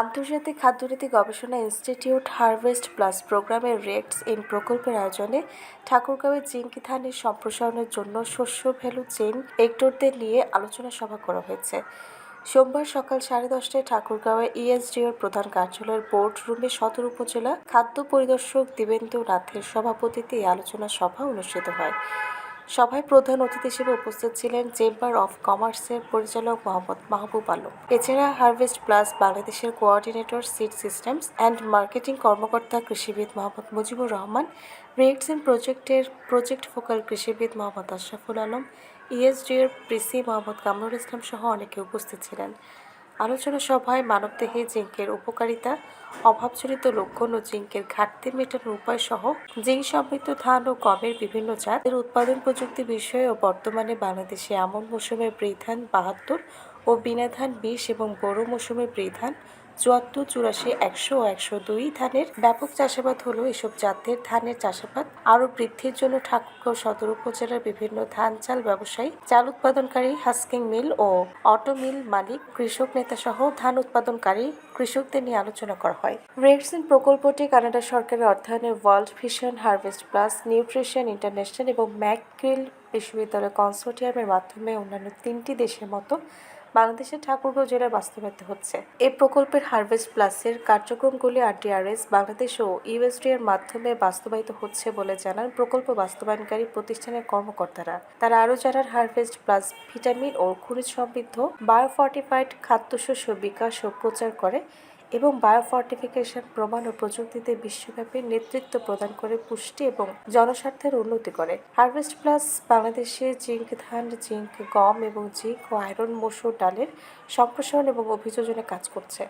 আন্তর্জাতিক খাদ্যনীতি গবেষণা institute harvest plus প্রোগ্রামের রেক্টস ইন প্রকল্পের আয়োজনে ঠাকুরগাঁওয়ে জিঙ্ক ধানের সম্প্রসারণের জন্য শস্য ভ্যালু চেইন এক্টরদের নিয়ে আলোচনা সভা করা হয়েছে। সোমবার সকাল 10:30টায় ঠাকুরগাঁওয়ে ইএসডিওর প্রধান কার্যালয়ের বোর্ড রুমে সদর উপজেলা খাদ্য পরিদর্শক দিবেন্দু নাথের সভাপতিত্বে এই আলোচনা সভা অনুষ্ঠিত হয়। সভায় প্রধান অতিথি হিসেবে উপস্থিত ছিলেন চেম্বার অফ কমার্সের পরিচালক মোহাম্মদ মাহবুব আলম। এছাড়া হারভেস্ট প্লাস বাংলাদেশের coordinator seed systems and marketing কর্মকর্তা কৃষিবিদ মোহাম্মদ মুজিবুর রহমান, রেটস ইন প্রজেক্টের প্রজেক্ট ফোকাল কৃষিবিদ মোহাম্মদ আশরাফুল আলম, ইএসডিএর প্রিসি মোহাম্মদ কামরুল ইসলাম সহ অনেকে উপস্থিত ছিলেন। আলোচনা সভায় মানবদেহে জিঙ্কের উপকারিতা, অভাবজনিত লক্ষণ ও জিঙ্কের ঘাটতি মেটানোর উপায় সহ জিঙ্ক সমৃদ্ধ ধান ও গমের বিভিন্ন জাতের উৎপাদন প্রযুক্তি বিষয়ে ও বর্তমানে বাংলাদেশে আমন মৌসুমের ব্রি ধান ৭২ ও বিনা ধান ২০ এবং বোরো মৌসুমের ব্রি ধান ৭৪, ৮৪, ১০০ ও ১০২ ধানের ব্যাপক চাষাবাদ হলেও এসব জাতের ধানের চাষাবাদ আরও বৃদ্ধির জন্য ঠাকুরগাঁও সদর উপজেলার বিভিন্ন ধান চাল ব্যবসায়ী, চাল উৎপাদনকারী, হাস্কিং মিল ও অটো মিল মালিক, কৃষক নেতা সহ ধান উৎপাদনকারী কৃষকদের নিয়ে আলোচনা করা হয়। রেটস ইন প্রকল্পটি কানাডা সরকারের অর্থায়নে world vision, harvest plus, nutrition international এবং ম্যাকগিল বিশ্ববিদ্যালয় কনসোর্টিয়ামের মাধ্যমে অন্যান্য ৩টি দেশের মতো বাংলাদেশের ঠাকুরগাঁও জেলায় বাস্তবায়িত হচ্ছে। এই প্রকল্পের হারভেস্ট প্লাসের কার্যক্রমগুলি আরডিআরএস বাংলাদেশ ও ইউএসডিএর মাধ্যমে বাস্তবায়িত হচ্ছে বলে জানান প্রকল্প বাস্তবায়নকারী প্রতিষ্ঠানের কর্মকর্তারা। তারা আরও জানান, হারভেস্ট প্লাস ভিটামিন ও খনিজ সমৃদ্ধ বায়োফর্টিফাইড খাদ্যশস্য বিকাশ ও প্রচার করে এবং বায়োফর্টিফিকেশন প্রমাণ ও প্রযুক্তিতে বিশ্বব্যাপী নেতৃত্ব প্রদান করে পুষ্টি এবং জনস্বার্থের উন্নতি করে। হারভেস্ট প্লাস বাংলাদেশে জিঙ্ক ধান, জিঙ্ক গম এবং জিঙ্ক ও আয়রন মসুর ডালের সম্প্রসারণ এবং অভিযোজনে কাজ করছে।